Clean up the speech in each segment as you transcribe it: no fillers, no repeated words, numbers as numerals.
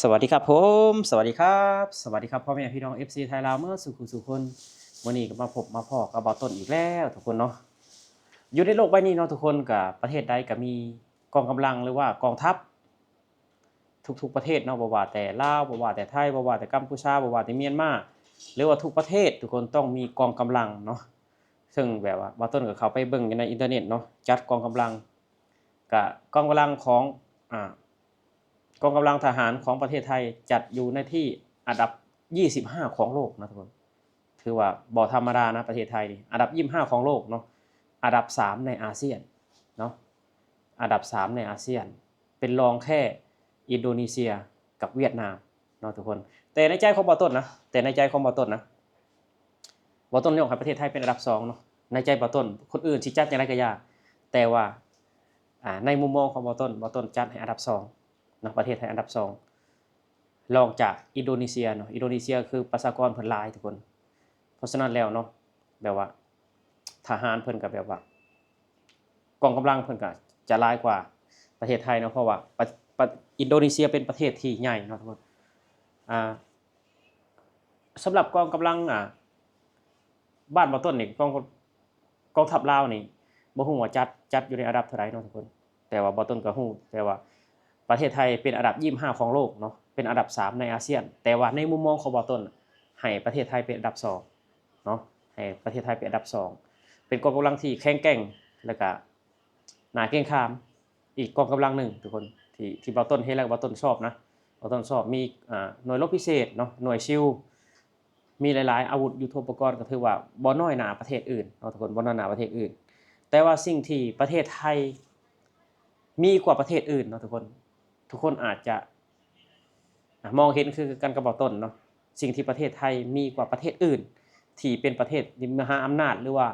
สวัสดีครับผมสวัสดีครับสวัสดีครับพ่อแม่พี่น้อง FC ไทยลาวเมื่อสุขคนวันนี้ก็มาพบมาพ้อกับเบาต้นอีกแล้วทุกคนเนาะอยู่ในโลกใบนี้เนาะทุกคนกับประเทศใดก็มีกองกำลังหรือว่ากองทัพทุกๆประเทศเนาะบ่ว่าแต่ลาวบ่ว่าแต่ไทยบ่ว่าแต่กัมพูชาบ่ว่าแต่เมียนมาหรือว่าทุกประเทศทุกคนต้องมีกองกำลังเนาะซึ่งแบบว่าเบาต้นก็เข้าไปเบิ่งอยู่ในอินเทอร์เน็ตเนาะจัดกองกำลังกับกองกำลังของอ่ากองกำลังทหารของประเทศไทยจัดอยู่ในที่อันดับ25ของโลกนะทุกคนถือว่าบ่ธรรมดานะประเทศไทยนี่อันดับ25ของโลกเนาะอันดับ3ในอาเซียนเนาะอันดับ3ในอาเซียนเป็นรองแค่อินโดนีเซียกับเวียดนามเนาะทุกคนแต่ในใจของบ่ต้นนะแต่ในใจของบ่ต้นนะบ่ต้นยกให้ประเทศไทยเป็นอันดับ2เนาะในใจบ่ต้นคนอื่นสิจัดจังได๋ก็ยากแต่ว่าในมุมมองของบ่ต้นจัดให้อันดับ2นะประเทศไทยอันดับ2รองจากอินโดนีเซียเนาะอินโดนีเซียคือประชากรเพิ่นหลายทุกคนเพราะฉะนั้นแล้วเนาะแบบว่าทหารเพิ่นก็แบบว่ากองกำลังเพิ่นก็จะหลายกว่าประเทศไทยเนาะเพราะว่าอินโดนีเซียเป็นประเทศที่ใหญ่เนาะทุกคนอ่าสำหรับกองกำลังบ้านบ่ต้นนี่กองทัพลาวนี่บ่ฮู้ว่าจัดอยู่ในอันดับเท่าใดเนาะทุกคนแต่ว่าบ่ต้นก็ฮู้แต่ว่าประเทศไทยเป็นอันดับ25ของโลกเนาะเป็นอันดับ3ในอาเซียนแต่ว่าในมุมมองของบ่ต้นให้ประเทศไทยเป็นอันดับ2เนาะให้ประเทศไทยเป็นอันดับ2เป็นกองกำลังที่แข็งแกร่งแล้วก็น่าเกรงขามอีกกองกำลังหนึ่งทุกคนที่บ่ต้นเฮ็ดแล้วบ่ต้นชอบนะบ่ต้นชอบมีหน่วยรบพิเศษเนาะหน่วยซิลมีหลายๆอาวุธยุทโธปกรณ์ก็ถือว่าบ่น้อยหน้าประเทศอื่นเนาะทุกคนบ่น้อยหน้าประเทศอื่นแต่ว่าสิ่งที่ประเทศไทยมีกว่าประเทศอื่นเนาะทุกคนอาจจะมองเห็นคือกันกับบ่ต้นเนาะสิ่งที่ประเทศไทยมีกว่าประเทศอื่นที่เป็นประเทศมหาอำนาจหรือว่า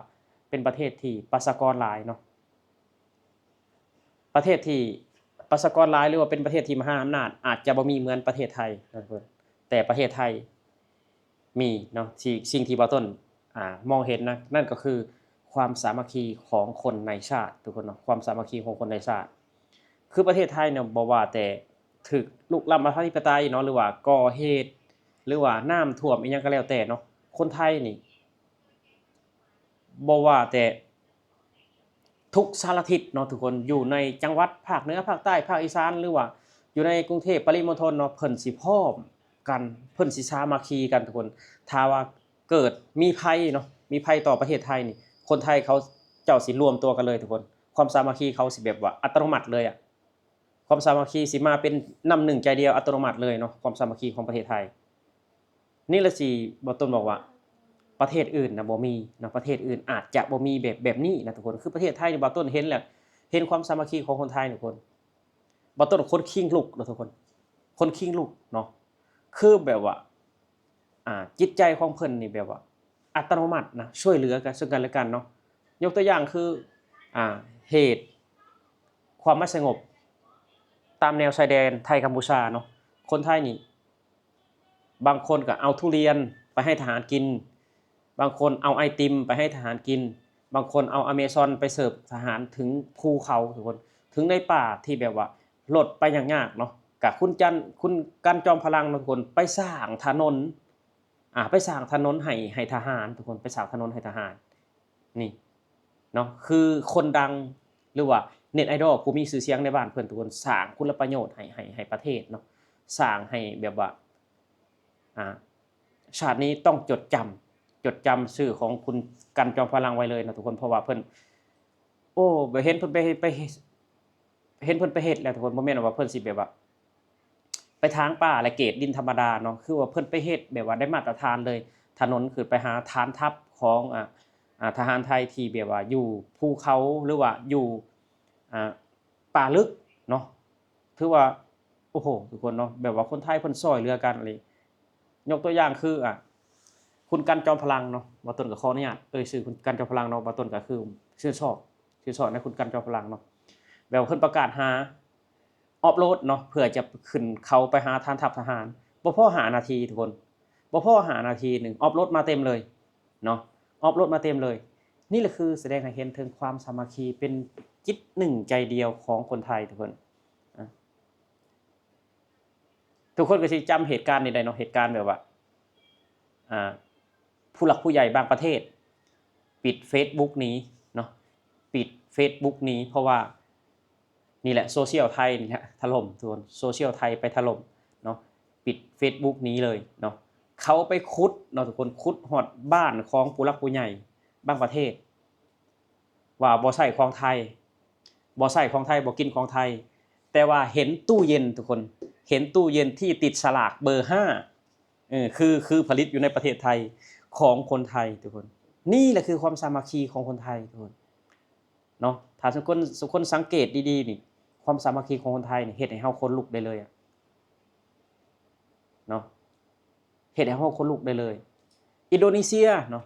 เป็นประเทศที่ประชากรหลายเนาะประเทศที่ประชากรหลายหรือว่าเป็นประเทศที่มหาอำนาจอาจจะบ่มีเหมือนประเทศไทยนะทุกคนแต่ประเทศไทยมีเนาะที่สิ่งที่บ่ต้นมองเห็นนะนั่นก็คือความสามัคคีของคนในชาติทุกคนเนาะความสามัคคีของคนในชาติ คือประเทศไทยเนี่ยบ่ว่าแต่ถูกรุกล้ำอธิปไตยเนาะหรือว่าก่อเหตุหรือว่าน้ำท่วมอิหยังก็แล้วแต่เนาะคนไทยนี่บ่ว่าแต่ทุกสารทิศเนาะทุกคนอยู่ในจังหวัดภาคเหนือภาคใต้ภาคอีสานหรือว่าอยู่ในกรุงเทพปริมณฑลเนาะเพิ่นสิพร้อมกันเพิ่นสิสามัคคีกันทุกคนถ้าว่าเกิดมีภัยเนาะมีภัยต่อประเทศไทยนี่คนไทยเขาเจ้าสิรวมตัวกันเลยทุกคนความสามัคคีเขาสิแบบว่าอัตโนมัติเลยอะ ความสามัคคีสิมาเป็นน้ำหนึ่งใจเดียวอัตโนมัติเลยเนาะความสามัคคีของประเทศไทยนี่แหละสิบ่ต้นบอกว่าประเทศอื่นน่ะบ่มีเนาะประเทศอื่นอาจจะบ่มีแบบนี้นะทุกคนคือประเทศไทยนี่บ่ต้นเห็นแล้วเห็นความสามัคคีของคนไทยทุกคนบ่ต้นคนขิงลุกเนาะทุกคนคนขิงลุกเนาะคือแบบว่าจิตใจของเพิ่นนี่แบบว่าอัตโนมัตินะช่วยเหลือกันซึ่งกันและกันเนาะยกตัวอย่างคืออ่าเหตุความไม่สงบ ตามแนวชายแดนไทยกัมพูชาเนาะคนไทยนี่บางคนก็เอาทุเรียนไปให้ทหารกินบางคนเอาไอติมไปให้ทหารกินบางคนเอาอเมซอนไปเสิร์ฟทหารถึงภูเขาทุกคนถึงในป่าที่แบบว่าลดไปอย่างยากเนาะกับคุณกันจอมพลังทุกคนไปสร้างถนนไปสร้างถนนให้ทหารทุกคนไปสร้างถนนให้ทหารนี่เนาะคือคนดังหรือว่าเน็ตไอดอลผู้มีชื่อเสียงในบ้านเพิ่นทุกคนสร้างคุณประโยชน์ให้ประเทศเนาะสร้างให้แบบว่าอ่าชาตินี้ต้องจดจำชื่อของคุณกันจอมพลังไว้เลยนะทุกคนเพราะว่าเพิ่นโอ้ไปเห็นเพิ่นไปเห็นเพิ่นไปเฮ็ดแล้วทุกคนบ่แม่นว่าเพิ่นสิแบบว่าไปทางป่าและเกตดินธรรมดาเนาะคือว่าเพิ่นไปเฮ็ดแบบว่าได้มาตรฐานเลยถนนขึ้นไปหาฐานทัพของทหารไทยที่แบบว่าอยู่ภูเขาหรือว่าอยู่อ่าป่าลึกเนาะถือว่าโอ้โฮทุกคนเนาะแบบว่าคนไทยเพิ่นช่วยเหลือกันอีหลียกตัวอย่างคือคุณกันจอมพลังเนาะบ่ต้นก็ขออนุญาตชื่อคุณกันจอมพลังเนาะบ่ต้นก็คือชื่นชอบในคุณกันจอมพลังเนาะแบบว่าเพิ่นประกาศหาออฟโรดเนาะเพื่อจะขึ้นเขาไปหาฐานทัพทหารบ่พอ5นาทีทุกคนบ่พอ5นาทีหนึ่งออฟโรดมาเต็มเลยเนาะออฟโรดมาเต็มเลย นี่แหละคือแสดงให้เห็นถึงความสามัคคีเป็นจิตหนึ่งใจเดียวของคนไทยทุกคน ทุกคนก็สิจำเหตุการณ์นี้ได้เนาะเหตุการณ์แบบว่าผู้หลักผู้ใหญ่บางประเทศปิด Facebook นี้เนาะปิด Facebook นี้เพราะว่านี่แหละโซเชียลไทยนี่แหละถล่มทุกคนโซเชียลไทยไปถล่มเนาะปิด Facebook นี้เลยเนาะเขาไปขุดเนาะทุกคนขุดฮอดบ้านของผู้หลักผู้ใหญ่บางประเทศว่าบ่ใช้ของไทยบ่ใช้ของไทยบ่กินของไทยแต่ว่าเห็นตู้เย็นทุกคนเห็นตู้เย็นที่ติดฉลากเบอร์5คือผลิตอยู่ในประเทศไทยของคนไทยทุกคนนี่แหละคือความสามัคคีของคนไทยทุกคนเนาะถ้าทุกคนสังเกตดีๆนี่ความสามัคคีของคนไทยนี่เฮ็ดให้เฮาคนลุกได้เลยอะเนาะเฮ็ดให้เฮาคนลุกได้เลยอินโดนีเซียเนาะ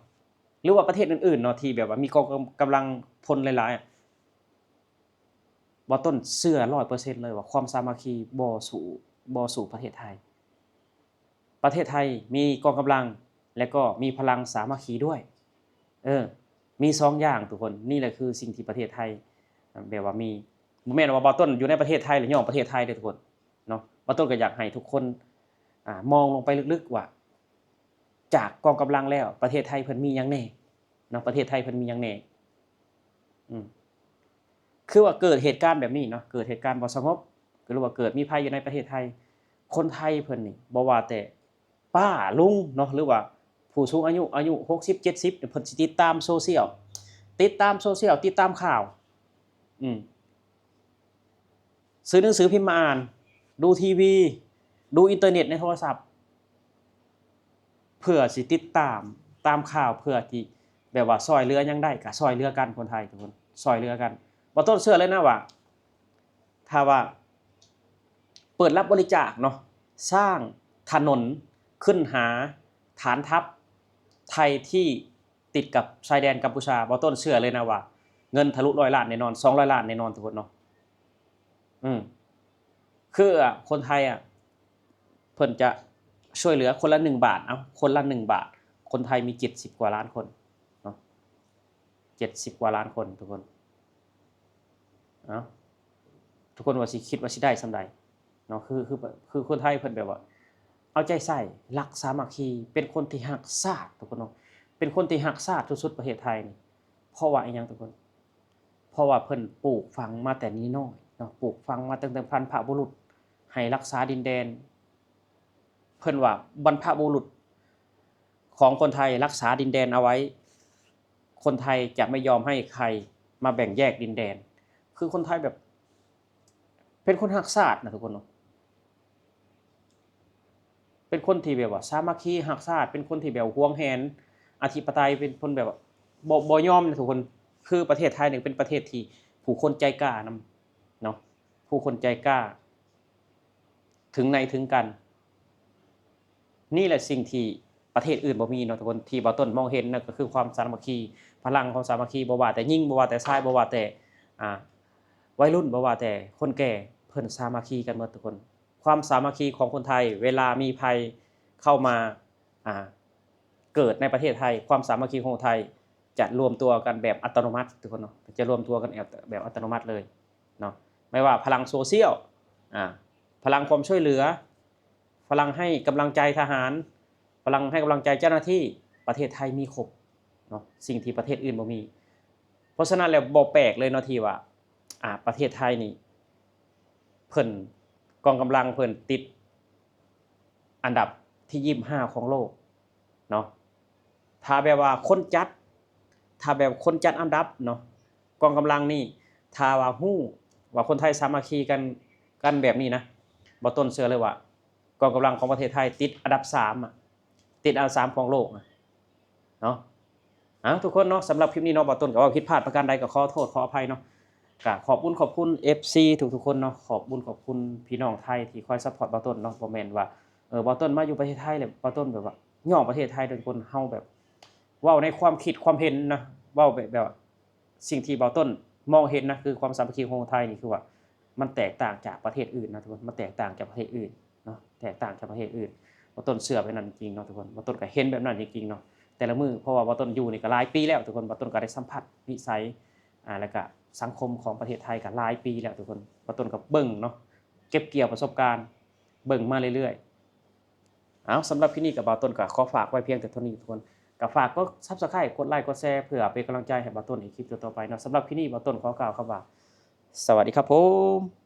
หรือว่าประเทศอื่นๆเนาะที่แบบว่ามีกองกำลังพลหลายๆบ่ต้นเชื่อ 100% เลยว่าความสามัคคีบ่สู่ประเทศไทยประเทศไทยมีกองกำลังและก็มีพลังสามัคคีด้วยมี2อย่างทุกคนนี่แหละคือสิ่งที่ประเทศไทยแบบว่ามีบ่แม่นว่าบ่ต้นอยู่ในประเทศไทยหรือย่อประเทศไทยเด้อทุกคนเนาะบ่ต้นก็อยากให้ทุกคนมองลงไปลึกๆว่าจากกองกำลังแล้วประเทศไทยเพิ่นมีหยังแน่เนาะประเทศไทยเพิ่นมีหยังแน่คือว่าเกิดเหตุการณ์แบบนี้เนาะเกิดเหตุการณ์บ่สงบหรือว่าเกิดมีภัยอยู่ในประเทศไทยคนไทยเพิ่นนี่บ่ว่าแต่ป้าลุงเนาะหรือว่าผู้สูงอายุ60 70เพิ่นสิติดตามโซเชียลติดตามข่าวซื้อหนังสือพิมพ์มาอ่านดูทีวีดูอินเทอร์เน็ตในโทรศัพท์เพื่อสิติดตามข่าวเพื่อที่แบบว่าช่วยเหลือหยังได้ก็ช่วยเหลือกันคนไทยทุกคนช่วยเหลือกันบ่ต้องเชื่อเลยนะว่าถ้าว่าเปิดรับบริจาคเนาะสร้างถนนขึ้นหาฐานทัพไทยที่ติดกับชายแดนกัมพูชาบ่ต้นเชื่อเลยนะว่าเงินทะลุ100ล้านแน่นอน200ล้านแน่นอนทุกคนเนาะคือคนไทยเพิ่นจะช่วยเหลือคนละ1บาทคนละ1บาทคนไทยมี70กว่าล้านคนเนาะ70กว่าล้านคนทุกคนทุกคนว่าสิคิดว่าสิได้ส่ำใดเนาะคือคนไทยเพิ่นแบบว่าเอาใจใส่รักสามัคคีเป็นคนที่รักชาติทุกคนเนาะเป็นคนที่รักชาติสุดๆประเทศไทยนี่เพราะว่าอีหยังทุกคนเพราะว่าเพิ่นปลูกฝังมาแต่นี้น้อยเนาะปลูกฝังมาตั้งแต่บรรพบุรุษให้รักษาดินแดนเพิ่นว่าบรรพบุรุษของคนไทยรักษาดินแดนเอาไว้คนไทยจะไม่ยอมให้ใครมาแบ่งแยกดินแดนคือคนไทยแบบเป็นคนรักชาตินะทุกคนเนาะเป็นคนที่แบบว่าสามัคคีรักชาติเป็นคนที่แบบหวงแหนอธิปไตยเป็นคนแบบว่าบ่ยอมนะทุกคนคือประเทศไทยนี่เป็นประเทศที่ผู้คนใจกล้านำเนาะผู้คนใจกล้าถึงในถึงกันนี่แหละสิ่งที่ประเทศอื่นบ่มีเนาะทุกคนที่บ่ต้นมองเห็นนั่นก็คือความสามัคคีพลังของสามัคคีบ่ว่าแต่หญิงบ่ว่าแต่ชายบ่ว่าแต่วัยรุ่นบ่ว่าแต่คนแก่เพิ่นสามัคคีกันหมดทุกคนความสามัคคีของคนไทยเวลามีภัยเข้ามาเกิดในประเทศไทยความสามัคคีของคนไทยจะรวมตัวกันแบบอัตโนมัติทุกคนเนาะจะรวมตัวกันแบบอัตโนมัติเลยเนาะไม่ว่าพลังโซเชียลพลังความช่วยเหลือพลังให้กำลังใจทหารพลังให้กำลังใจเจ้าหน้าที่ประเทศไทยมีครบเนาะสิ่งที่ประเทศอื่นบ่มีเพราะฉะนั้นแล้วบ่แปลกเลยเนาะที่ว่าประเทศไทยนี่เพิ่นกองกำลังเพิ่นติดอันดับที่25ของโลกเนาะถ้าแบบว่าคนจัดอันดับเนาะกองกำลังนี่ถ้าว่าฮู้ว่าคนไทยสามัคคีกันแบบนี้นะบ่ต้นเชื่อเลยว่ากองกำลังของประเทศไทยติดอันดับ3ติดอันดับ3ของโลกเนาะทุกคนเนาะสำหรับคลิปนี้เนาะบ่ต้นก็ว่าผิดพลาดประการใดก็ขอโทษขออภัยเนาะก็ขอบคุณ FC ทุกๆคนเนาะขอบคุณพี่น้องไทยที่คอยซัพพอร์ตบ่ต้นเนาะบ่แม่นว่าบ่ต้นมาอยู่ประเทศไทยแล้วบ่ต้นแบบว่าย่อประเทศไทยทุกคนเฮาแบบเว้าในความคิดความเห็นนะเว้าแบบสิ่งที่บ่ต้นมองเห็นนะคือความสามัคคีของคนไทยนี่คือว่ามันแตกต่างจากประเทศอื่นนะทุกคนมันแตกต่างจากประเทศอื่นเนาะแตกต่างจากประเทศอื่นบ่ต้นเชื่อแบบนั้นจริงเนาะทุกคนบ่ต้นก็เห็นแบบนั้นจริงๆเนาะแต่ละมื้อเพราะว่าบ่ต้นอยู่นี่ก็หลายปีแล้วทุกคนบ่ต้นก็ได้สัมผัสนิสัยแล้วก็สังคมของประเทศไทยก็หลายปีแล้วทุกคนบ่ต้นก็เบิ่งเนาะเก็บเกี่ยวประสบการณ์เบิ่งมาเรื่อย เอาสำหรับคลิปนี้ก็บ่าวต้นก็ขอฝากไว้เพียงแต่เท่านี้ทุกคนก็ฝากกด Subscribe กดไลค์กดแชร์เพื่อเป็นกำลังใจให้บ่าวต้นในคลิปต่อๆไปเนาะสำหรับคลิปนี้บ่าวต้นขอกล่าวคำว่าสวัสดีครับผม